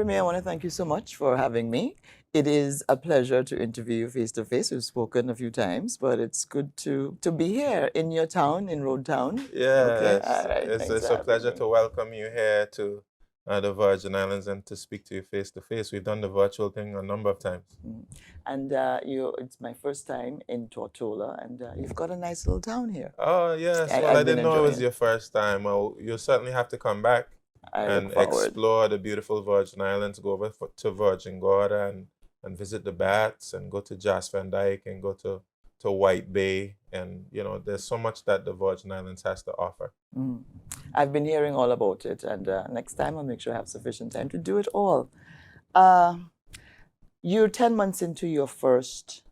Premier, I want to thank you so much for having me. It is a pleasure to interview you face to face. We've spoken a few times, but it's good to be here in your town, in Road Town. Okay, Yes, all right. Thanks for it's a having pleasure me. to welcome you here to the Virgin Islands and to speak to you face to face. We've done the virtual thing a number of times. Mm. And it's my first time in Tortola, and you've got a nice little town here. Oh, yes. Well, I I've been didn't know it enjoying was it. your first time. Well, you'll certainly have to come back I look and forward. explore the beautiful Virgin Islands, go over to Virgin Gorda and visit the Bats and go to Jas Van Dyke and go to White Bay. And, there's so much that the Virgin Islands has to offer. Mm. I've been hearing all about it, and next time I'll make sure I have sufficient time to do it all. Uh, you're 10 months into your first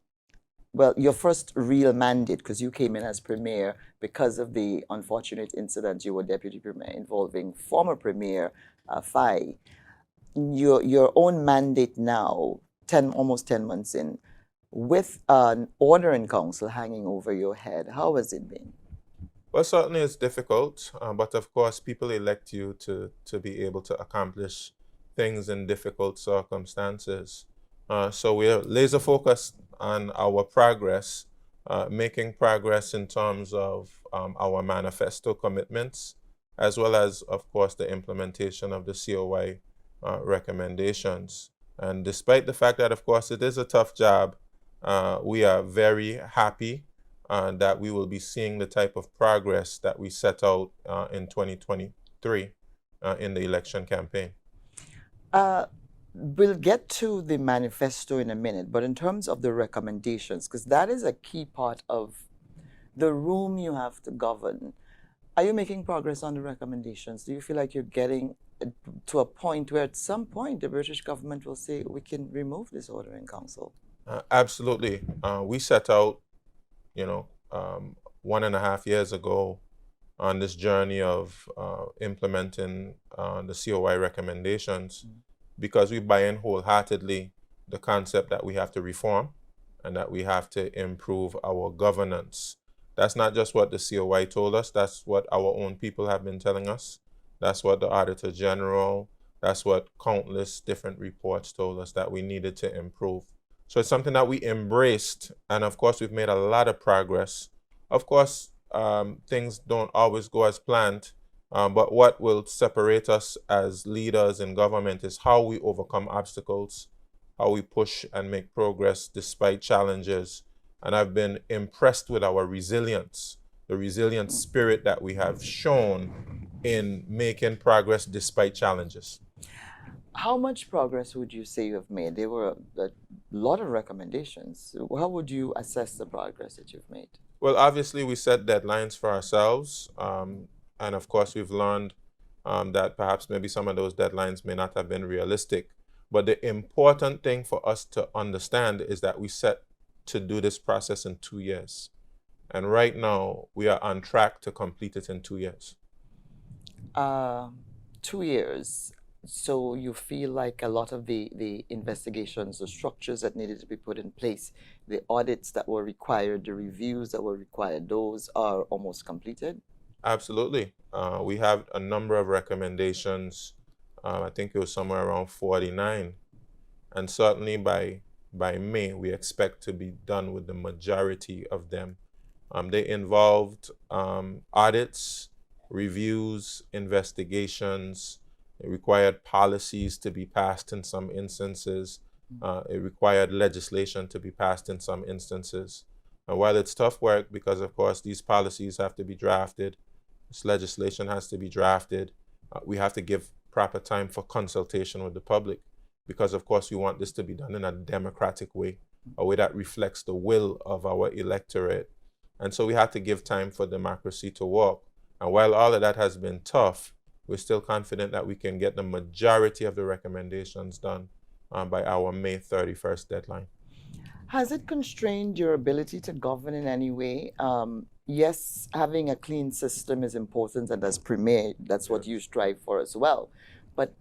real mandate, because you came in as premier because of the unfortunate incident you were deputy premier involving former premier Fai. Your own mandate now, almost 10 months in, with an order in council hanging over your head. How has it been? Well, certainly it's difficult, but of course, people elect you to be able to accomplish things in difficult circumstances. So we're laser focused on our progress, making progress in terms of our manifesto commitments, as well as, of course, the implementation of the COI recommendations. And despite the fact that, of course, it is a tough job, we are very happy that we will be seeing the type of progress that we set out in 2023 in the election campaign. Uh, we'll get to the manifesto in a minute, but in terms of the recommendations, because that is a key part of the room you have to govern. Are you making progress on the recommendations? Do you feel like you're getting to a point where at some point the British government will say we can remove this order in council? Absolutely. We set out, you know, 1.5 years ago on this journey of implementing the COI recommendations because we buy in wholeheartedly the concept that we have to reform and that we have to improve our governance. That's not just what the COI told us, that's what our own people have been telling us. That's what the Auditor General, that's what countless different reports told us that we needed to improve. So it's something that we embraced, and of course, we've made a lot of progress. Of course, things don't always go as planned, but what will separate us as leaders in government is how we overcome obstacles, how we push and make progress despite challenges. And I've been impressed with our resilience, the resilient spirit that we have shown in making progress despite challenges. How much progress would you say you have made? There were a lot of recommendations. How would you assess the progress that you've made? Well, obviously, we set deadlines for ourselves. And of course, we've learned that perhaps maybe some of those deadlines may not have been realistic. But the important thing for us to understand is that we set to do this process in 2 years. And right now, we are on track to complete it in 2 years. 2 years. So you feel like a lot of the investigations, the structures that needed to be put in place, the audits that were required, the reviews that were required, those are almost completed? Absolutely. We have a number of recommendations. I think it was somewhere around 49. And certainly by May, we expect to be done with the majority of them. They involved audits, reviews, investigations. It required policies to be passed in some instances. It required legislation to be passed in some instances. And while it's tough work, because of course these policies have to be drafted, this legislation has to be drafted, we have to give proper time for consultation with the public, because of course we want this to be done in a democratic way, a way that reflects the will of our electorate. And so we have to give time for democracy to work. And while all of that has been tough, we're still confident that we can get the majority of the recommendations done by our May 31st deadline. Has it constrained your ability to govern in any way? Yes, having a clean system is important, and as premier, that's what you strive for as well. But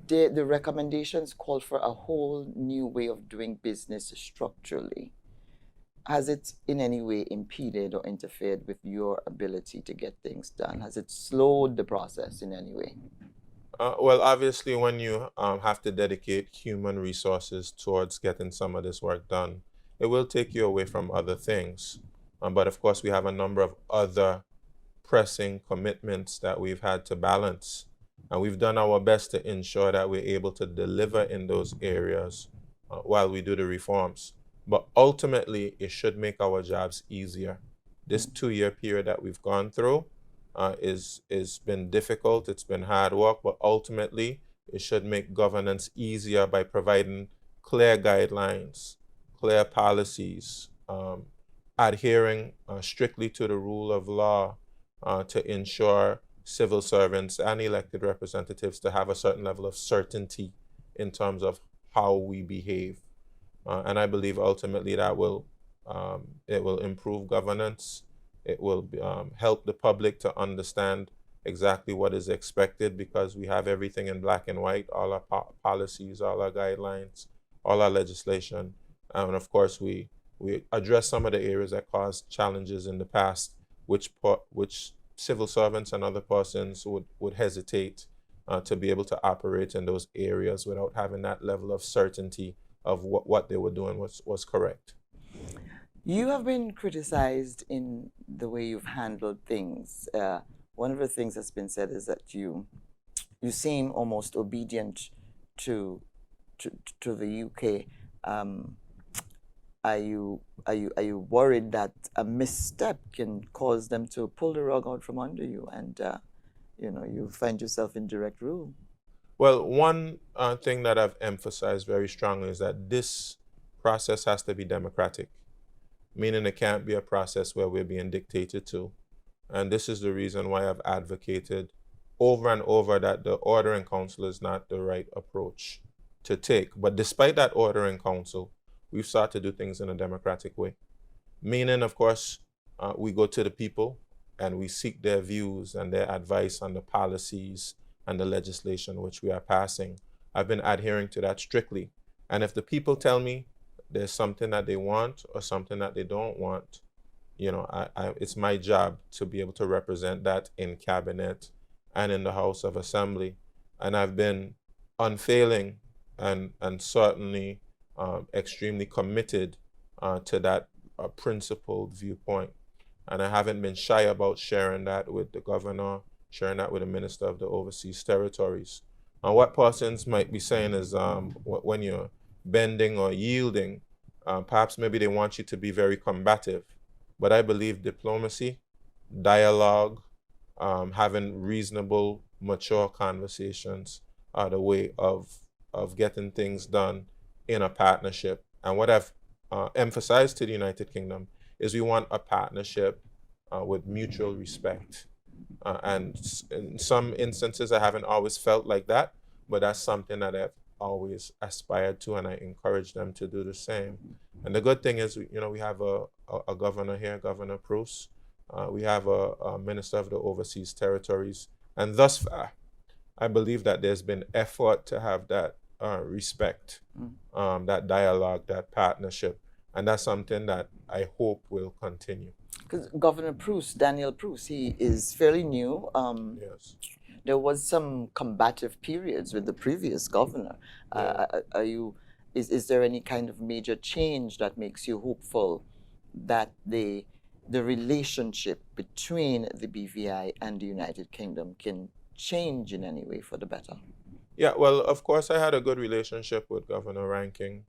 the recommendations call for a whole new way of doing business structurally. Has it in any way impeded or interfered with your ability to get things done? Has it slowed the process in any way? Well, obviously, when you have to dedicate human resources towards getting some of this work done, it will take you away from other things. But of course, we have a number of other pressing commitments that we've had to balance. And we've done our best to ensure that we're able to deliver in those areas while we do the reforms. But ultimately, it should make our jobs easier. This 2 year period that we've gone through is been difficult. It's been hard work, but ultimately, it should make governance easier by providing clear guidelines, clear policies, adhering strictly to the rule of law, to ensure civil servants and elected representatives to have a certain level of certainty in terms of how we behave. And I believe ultimately that it will improve governance. It will help the public to understand exactly what is expected because we have everything in black and white, all our policies, all our guidelines, all our legislation. And of course, we address some of the areas that caused challenges in the past, which civil servants and other persons would hesitate to be able to operate in those areas without having that level of certainty of what they were doing was correct. You have been criticized in the way you've handled things. One of the things that's been said is that you seem almost obedient to to the UK. Um, are you worried that a misstep can cause them to pull the rug out from under you, and you find yourself in direct rule? Well, one thing that I've emphasized very strongly is that this process has to be democratic, meaning it can't be a process where we're being dictated to. And this is the reason why I've advocated over and over that the ordering council is not the right approach to take. But despite that ordering council, we've sought to do things in a democratic way. Meaning, of course, we go to the people and we seek their views and their advice on the policies and the legislation which we are passing. I've been adhering to that strictly. And if the people tell me there's something that they want or something that they don't want, it's my job to be able to represent that in cabinet and in the House of Assembly. And I've been unfailing and certainly extremely committed to that principled viewpoint. And I haven't been shy about sharing that with the governor, sharing that with the minister of the overseas territories. And what persons might be saying is when you're bending or yielding, perhaps maybe they want you to be very combative. But I believe diplomacy, dialogue, having reasonable, mature conversations are the way of getting things done in a partnership. And what I've emphasized to the United Kingdom is we want a partnership with mutual respect. And in some instances, I haven't always felt like that, but that's something that I've always aspired to, and I encourage them to do the same. And the good thing is, we have a governor here, Governor Bruce. We have a minister of the overseas territories. And thus far, I believe that there's been effort to have that respect, that dialogue, that partnership. And that's something that I hope will continue. Because Governor Bruce, Daniel Bruce, he is fairly new. Yes. There was some combative periods with the previous governor. Yeah. Is there any kind of major change that makes you hopeful that the relationship between the BVI and the United Kingdom can change in any way for the better? Yeah, well, of course, I had a good relationship with Governor Rankin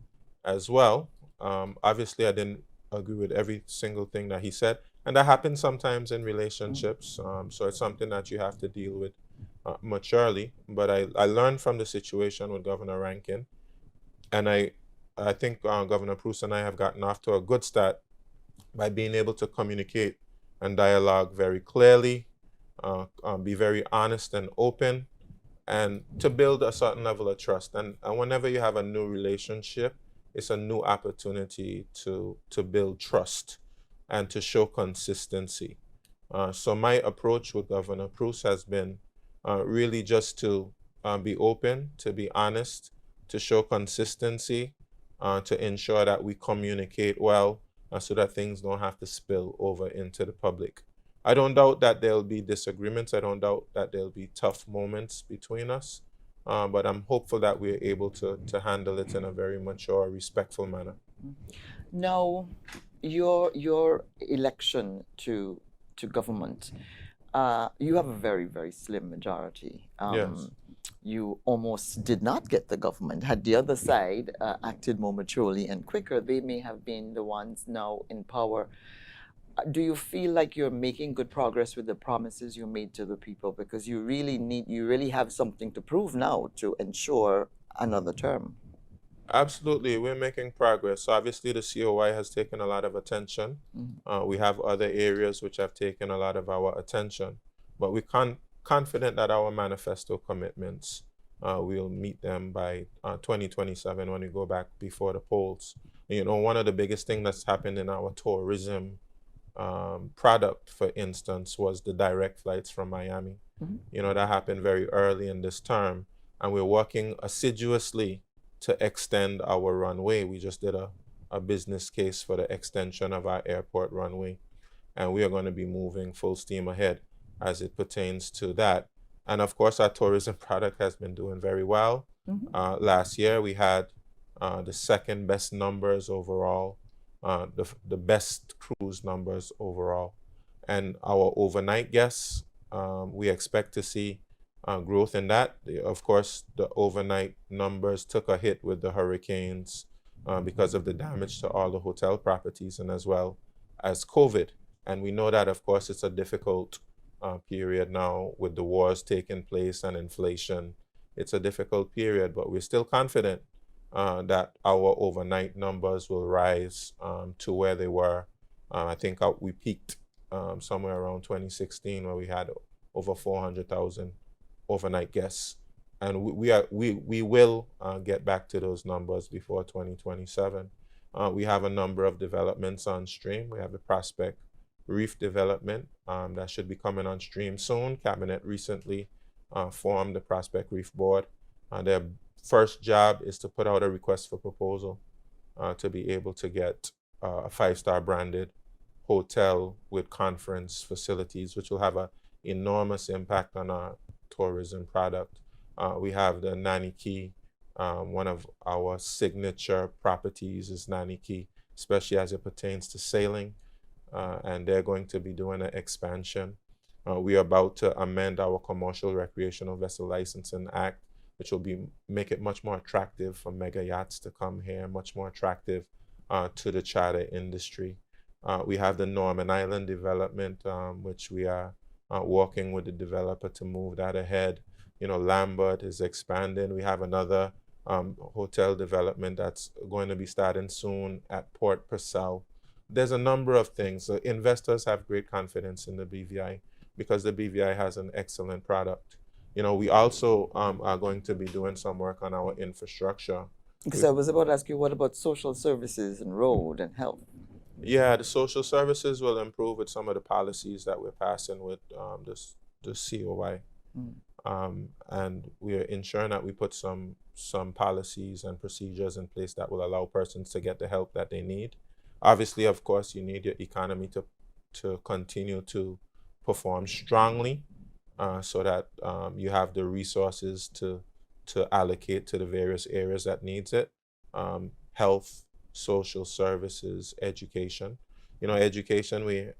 as well. Obviously, I didn't agree with every single thing that he said, and that happens sometimes in relationships. So it's something that you have to deal with maturely. But I learned from the situation with Governor Rankin, and I think Governor Bruce and I have gotten off to a good start by being able to communicate and dialogue very clearly, be very honest and open, and to build a certain level of trust. And whenever you have a new relationship, it's a new opportunity to build trust and to show consistency. So my approach with Governor Bruce has been really just to be open, to be honest, to show consistency, to ensure that we communicate well so that things don't have to spill over into the public. I don't doubt that there'll be disagreements. I don't doubt that there'll be tough moments between us. but I'm hopeful that we're able to handle it in a very mature, respectful manner. Now, your election to government, you have a very, very slim majority. Yes. You almost did not get the government. Had the other side acted more maturely and quicker, they may have been the ones now in power. Do you feel like you're making good progress with the promises you made to the people? Because you really have something to prove now to ensure another term. Absolutely, we're making progress. So obviously, the COI has taken a lot of attention. Mhm. We have other areas which have taken a lot of our attention, but we're confident that our manifesto commitments, we'll meet them by 2027 when we go back before the polls. You know, one of the biggest things that's happened in our tourism product, for instance, was the direct flights from Miami. Mhm. You know, that happened very early in this term, and we're working assiduously to extend our runway. We just did a business case for the extension of our airport runway, and we are going to be moving full steam ahead as it pertains to that. And of course, our tourism product has been doing very well. Mhm. Last year, we had the second best numbers overall, the best cruise numbers overall. And our overnight guests, we expect to see growth in that. Of course, the overnight numbers took a hit with the hurricanes because of the damage to all the hotel properties and as well as COVID. And we know that, of course, it's a difficult period now with the wars taking place and inflation. It's a difficult period, but we're still confident that our overnight numbers will rise to where they were. I think we peaked somewhere around 2016 where we had over 400,000 overnight guests. And we will get back to those numbers before 2027. We have a number of developments on stream. We have the Prospect Reef development that should be coming on stream soon. Cabinet recently formed the Prospect Reef Board. Their first job is to put out a request for proposal to be able to get a five-star branded hotel with conference facilities, which will have an enormous impact on our tourism product. We have the Nanny Key. One of our signature properties is Nanny Key, especially as it pertains to sailing. And they're going to be doing an expansion. We are about to amend our Commercial Recreational Vessel Licensing Act, which will make it much more attractive for mega yachts to come here, much more attractive to the charter industry. We have the Norman Island development, which we are working with the developer to move that ahead. You know, Lambert is expanding. We have another hotel development that's going to be starting soon at Port Purcell. There's a number of things. So investors have great confidence in the BVI because the BVI has an excellent product. You know, we also are going to be doing some work on our infrastructure. Because I was about to ask you, what about social services and road and health? Yeah, the social services will improve with some of the policies that we're passing with the COI. Mm. And we're ensuring that we put some policies and procedures in place that will allow persons to get the help that they need. Obviously, of course, you need your economy to continue to perform strongly so that you have the resources to allocate to the various areas that needs it. Health, social services, education. You know, education, we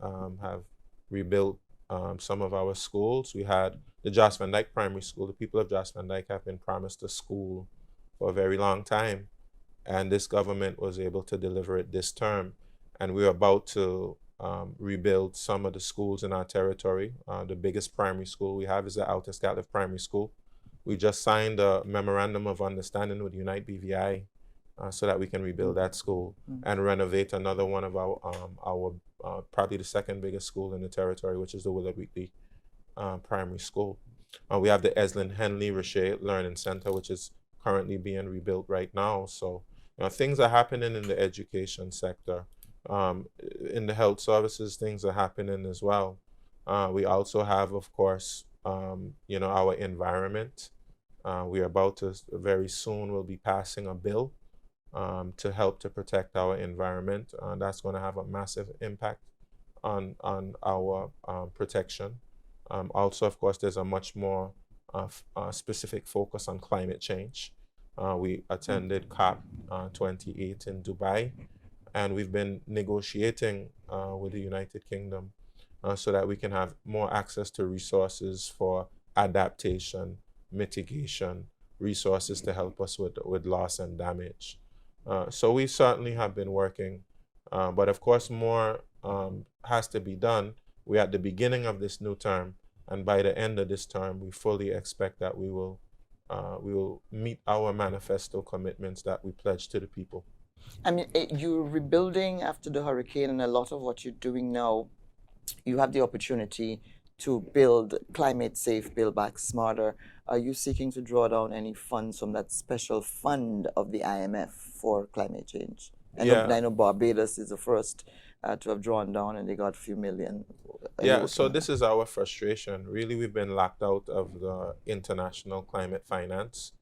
have rebuilt some of our schools. We had the Joss Van Dyke Primary School. The people of Joss Van Dyke have been promised a school for a very long time, and this government was able to deliver it this term. And we're about to rebuild some of the schools in our territory. The biggest primary school we have is the Outer Scotland Primary School. We just signed a memorandum of understanding with Unite BVI so that we can rebuild that school and renovate another one of our probably the second biggest school in the territory, which is the Wheatley Primary School. We have the Eslin Henley Rocher Learning Center, which is currently being rebuilt right now. So, you know, things are happening in the education sector. In the health services, things are happening as well. We also have, of course, you know, our environment. We are about to very soon will be passing a bill to help to protect our environment. That's going to have a massive impact on our protection. Also, of course, there's a much more specific focus on climate change. We attended COP 28 in Dubai, and we've been negotiating with the United Kingdom so that we can have more access to resources for adaptation, mitigation, resources to help us with loss and damage. So we certainly have been working, but of course more has to be done. We're at the beginning of this new term, and by the end of this term, we fully expect that we will meet our manifesto commitments that we pledged to the people. I mean, you're rebuilding after the hurricane, and a lot of what you're doing now, you have the opportunity to build climate safe, build back smarter. Are you seeking to draw down any funds from that special fund of the IMF for climate change? Yeah, I know Barbados is the first to have drawn down, and they got a few million. Are you yeah. working So on that? this is our frustration. Really, we've been locked out of the international climate finance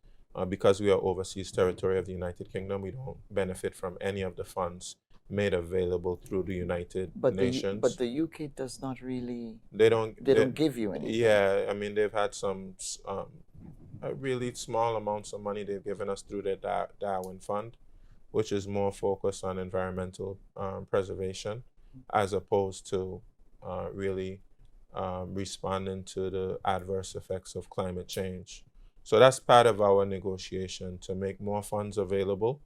because we are overseas territory of the United Kingdom. We don't benefit from any of the funds made available through the United But Nations. the UK does not really. They don't. They don't give you anything. Yeah, I mean, they've had some really small amounts of money they've given us through the Darwin Fund, which is more focused on environmental preservation as opposed to really responding to the adverse effects of climate change. So that's part of our negotiation to make more funds available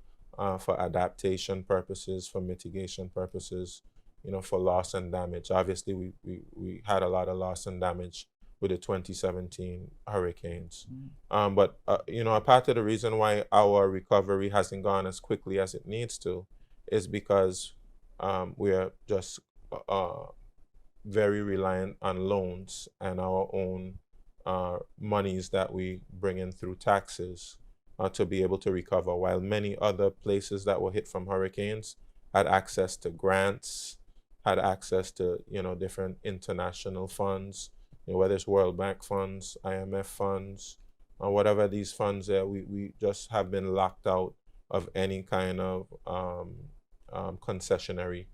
for adaptation purposes, for mitigation purposes, for loss and damage. Obviously, we had a lot of loss and damage with the 2017 hurricanes. But a part of the reason why our recovery hasn't gone as quickly as it needs to is because we are just uh, very reliant on loans and our own monies that we bring in through taxes to be able to recover, while many other places that were hit from hurricanes had access to grants, had access to different international funds, whether it's World Bank funds, IMF funds, or whatever these funds are. We just have been locked out of any kind of concessionary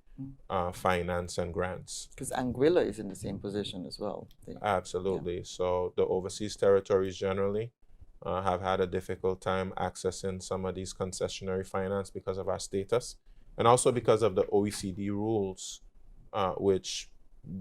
finance and grants. Because Anguilla is in the same position as well. Absolutely. So the overseas territories generally have had a difficult time accessing some of these concessionary finance because of our status, and also because of the OECD rules, which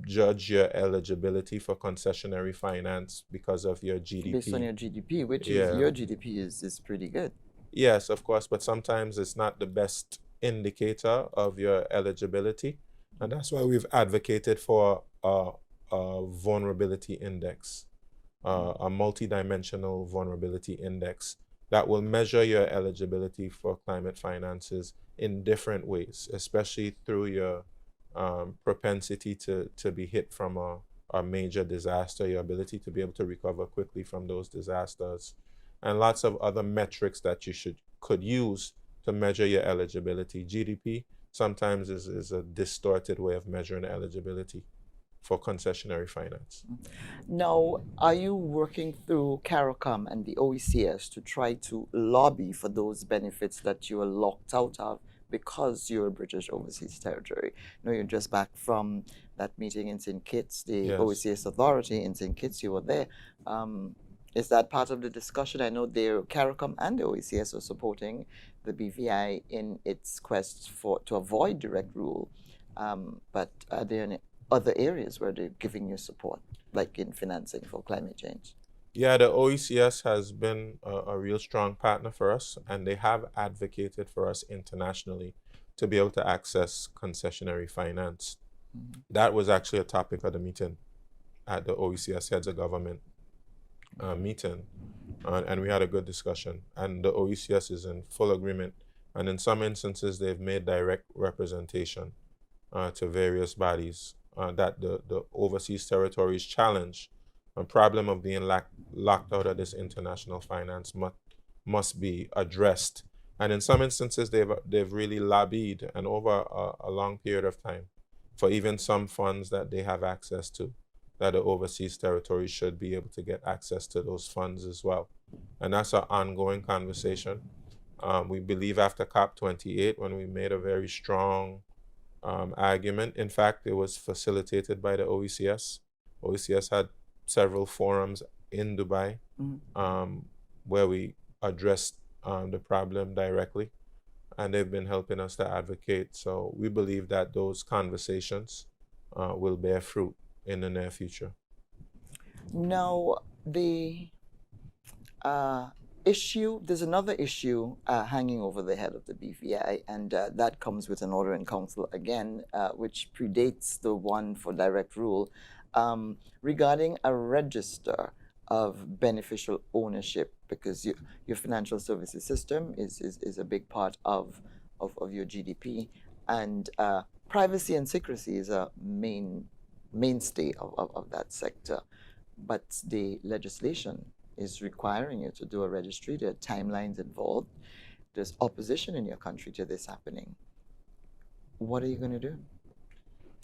judge your eligibility for concessionary finance because of your GDP. Based on your GDP, which is Yeah. your GDP is pretty good. Yes, of course, but sometimes it's not the best indicator of your eligibility, and that's why we've advocated for a vulnerability index, a multidimensional vulnerability index that will measure your eligibility for climate finances in different ways, especially through your propensity to be hit from a major disaster, your ability to be able to recover quickly from those disasters, and lots of other metrics that you could use to measure your eligibility. GDP sometimes is a distorted way of measuring eligibility for concessionary finance. Now, are you working through CARICOM and the OECS to try to lobby for those benefits that you are locked out of because you're a British overseas territory? You're just back from that meeting in St. Kitts, the Yes. OECS authority in St. Kitts, you were there. Is that part of the discussion? I know the CARICOM and the OECS are supporting the BVI in its quest to avoid direct rule. But are there any other areas where they're giving you support, like in financing for climate change? Yeah, the OECS has been a real strong partner for us, and they have advocated for us internationally to be able to access concessionary finance. That was actually a topic of the meeting at the OECS heads of government meeting, and we had a good discussion. And the OECS is in full agreement, and in some instances, they've made direct representation to various bodies that the overseas territories challenge a problem of being locked out of this international finance must be addressed. And in some instances, they've really lobbied, and over a long period of time, for even some funds that they have access to, that the overseas territories should be able to get access to those funds as well. And that's an ongoing conversation. We believe after COP28, when we made a very strong argument, in fact, it was facilitated by the OECS. OECS had several forums in Dubai, Mhm. where we addressed the problem directly, and they've been helping us to advocate. So we believe that those conversations will bear fruit in the near future. Now, the uh, there's another issue hanging over the head of the BVI, and that comes with an order in council again, which predates the one for direct rule, regarding a register of beneficial ownership, because your financial services system is a big part of your GDP, and privacy and secrecy is a mainstay of that sector. But the legislation is requiring you to do a registry. There are timelines involved. There's opposition in your country to this happening. What are you going to do?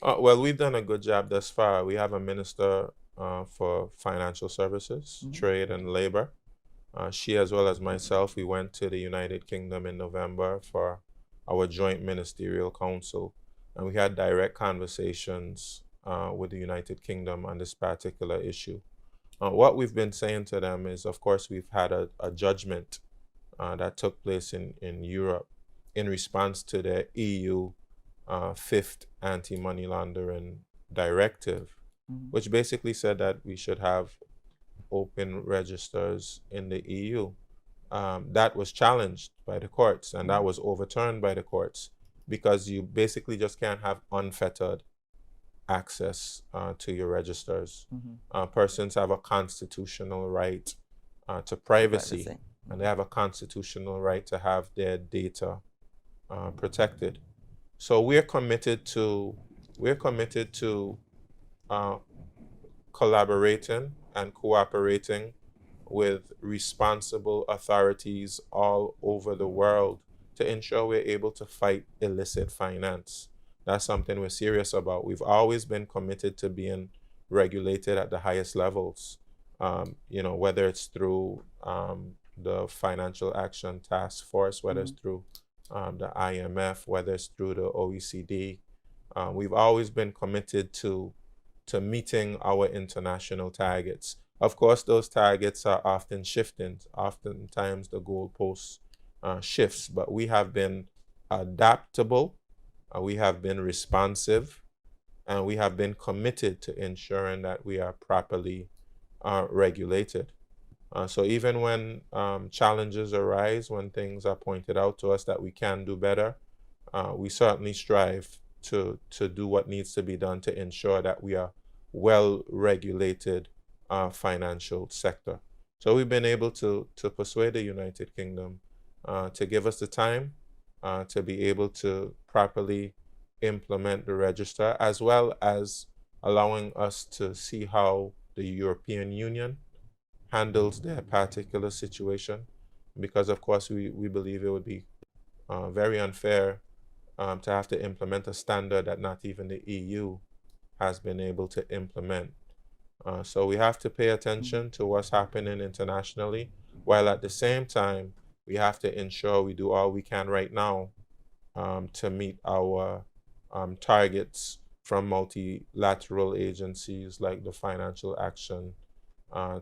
Well, we've done a good job thus far. We have a minister for financial services, Mhm. trade, and labor. She, as well as myself, we went to the United Kingdom in November for our joint ministerial council, and we had direct conversations with the United Kingdom on this particular issue. What we've been saying to them is, of course, we've had a judgment that took place in Europe in response to the EU fifth anti-money laundering directive, Mhm. which basically said that we should have open registers in the EU. That was challenged by the courts, and that Mhm. was overturned by the courts because you basically just can't have unfettered access to your registers. Mhm. Persons have a constitutional right to To privacy, privacy. and they Mhm. have a constitutional right to have their data protected. So we're committed to uh, collaborating and cooperating with responsible authorities all over the world to ensure we're able to fight illicit finance. That's something we're serious about. We've always been committed to being regulated at the highest levels, whether it's through the Financial Action Task Force, whether it's Mhm. through the IMF, whether it's through the OECD. We've always been committed to meeting our international targets. Of course, those targets are often shifting. Oftentimes, the goalposts shifts, but we have been adaptable, we have been responsive, and we have been committed to ensuring that we are properly regulated. So even when challenges arise, when things are pointed out to us that we can do better, we certainly strive to do what needs to be done to ensure that we are well regulated financial sector. So we've been able to persuade the United Kingdom to give us the time to be able to properly implement the register, as well as allowing us to see how the European Union handles their particular situation. Because, of course, we believe it would be very unfair to have to implement a standard that not even the EU has been able to implement. So we have to pay Mhm. attention to what's happening internationally, while at the same time, we have to ensure we do all we can right now to meet our targets from multilateral agencies like the Financial Action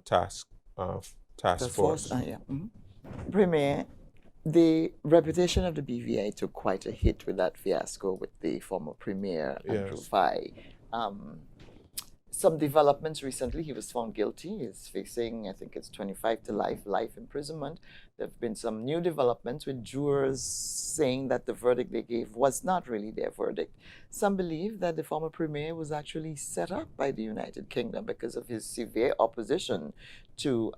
Task uh, Task Task force. Force. Yeah. Mhm. Premier, the reputation of the BVI took quite a hit with that fiasco with the former premier Andrew Yes. Fai. Um, some developments recently. He was found guilty. He's facing, I think it's 25 to life imprisonment. There have been some new developments with jurors saying that the verdict they gave was not really their verdict. Some believe that the former premier was actually set up by the United Kingdom because of his severe opposition to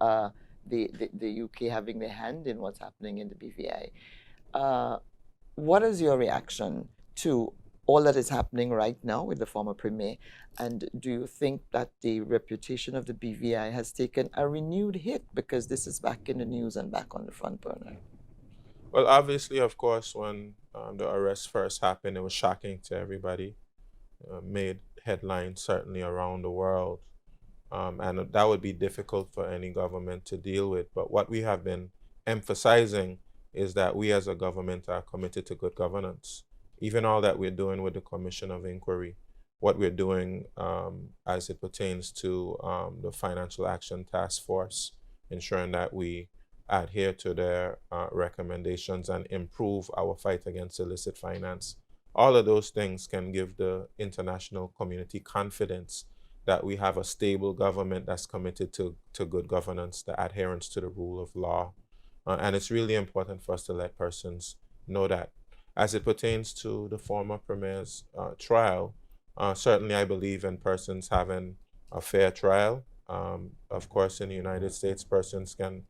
the UK having their hand in what's happening in the BVI. What is your reaction to all that is happening right now with the former premier? And do you think that the reputation of the BVI has taken a renewed hit because this is back in the news and back on the front burner? Well, obviously, of course, when the arrest first happened, it was shocking to everybody. Made headlines certainly around the world, and that would be difficult for any government to deal with. But what we have been emphasizing is that we as a government are committed to good governance. Even all that we're doing with the Commission of Inquiry, what we're doing as it pertains to the Financial Action Task Force, ensuring that we adhere to their recommendations and improve our fight against illicit finance. All of those things can give the international community confidence that we have a stable government that's committed to good governance, the adherence to the rule of law. And it's really important for us to let persons know that. As it pertains to the former premier's trial, certainly I believe in persons having a fair trial. Of course, in the United States, persons can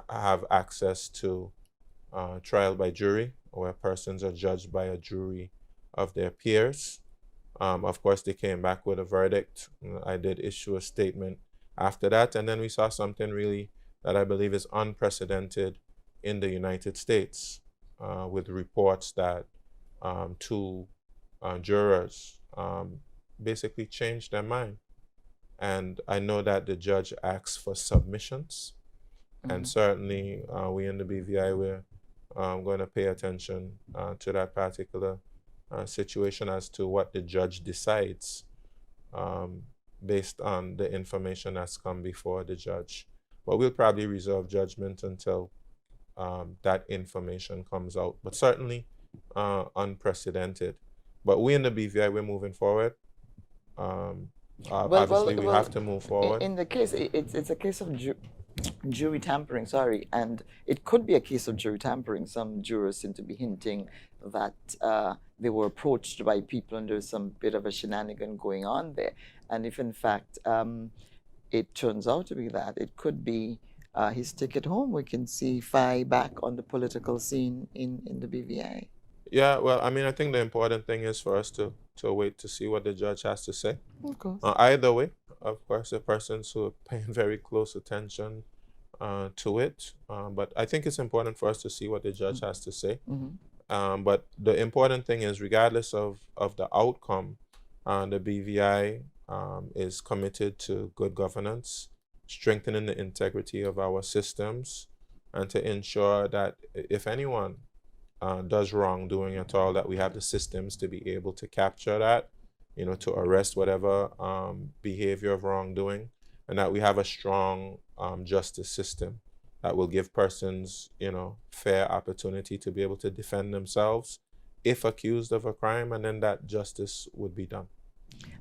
have access to trial by jury, where persons are judged by a jury of their peers. Of course, they came back with a verdict. I did issue a statement after that, and then we saw something really that I believe is unprecedented in the United States, with reports that two jurors basically changed their mind. And I know that the judge asked for submissions, and certainly we in the BVI, we're going to pay attention to that particular situation as to what the judge decides based on the information that's come before the judge. But we'll probably reserve judgment until that information comes out. But certainly unprecedented. But we in the BVI, we're moving forward. Obviously, we have to move forward. In the case, it's a case of jury tampering, sorry, and it could be a case of jury tampering. Some jurors seem to be hinting that they were approached by people and there's some bit of a shenanigan going on there. And if in fact it turns out to be that, it could be his ticket home. We can see Fi back on the political scene in the BVI. Yeah, well, I mean, I think the important thing is for us to wait to see what the judge has to say. Of course. Either way, of course, the persons who are paying very close attention to it. But I think it's important for us to see what the judge has to say. But the important thing is, regardless of the outcome, the BVI is committed to good governance, strengthening the integrity of our systems, and to ensure that if anyone does wrongdoing at all, that we have the systems to be able to capture that, to arrest whatever behavior of wrongdoing, and that we have a strong justice system that will give persons, fair opportunity to be able to defend themselves if accused of a crime, and then that justice would be done.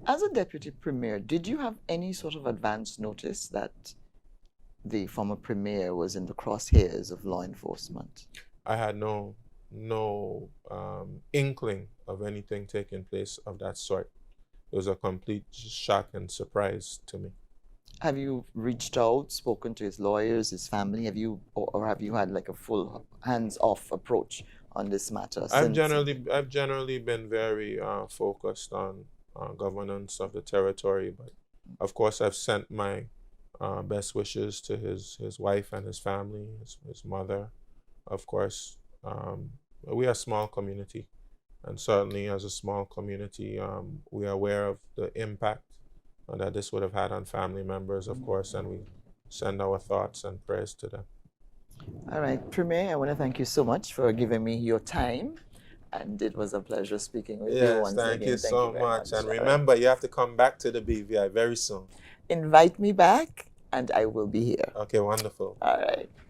As a deputy premier, did you have any sort of advance notice that the former premier was in the crosshairs of law enforcement? I had no inkling of anything taking place of that sort. It was a complete shock and surprise to me. Have you reached out, spoken to his lawyers, his family? Have you had like a full hands-off approach on this matter? I've generally been very focused on governance of the territory, but of course I've sent my best wishes to his wife and his family, his mother, of course. We are a small community, and certainly as a small community, we are aware of the impact that this would have had on family members, of course, and we send our thoughts and prayers to them. All right, Premier, I want to thank you so much for giving me your time, and it was a pleasure speaking with you once again. Thank you so much. And remember, you have to come back to the BVI very soon. Invite me back, and I will be here. Okay, wonderful. All right.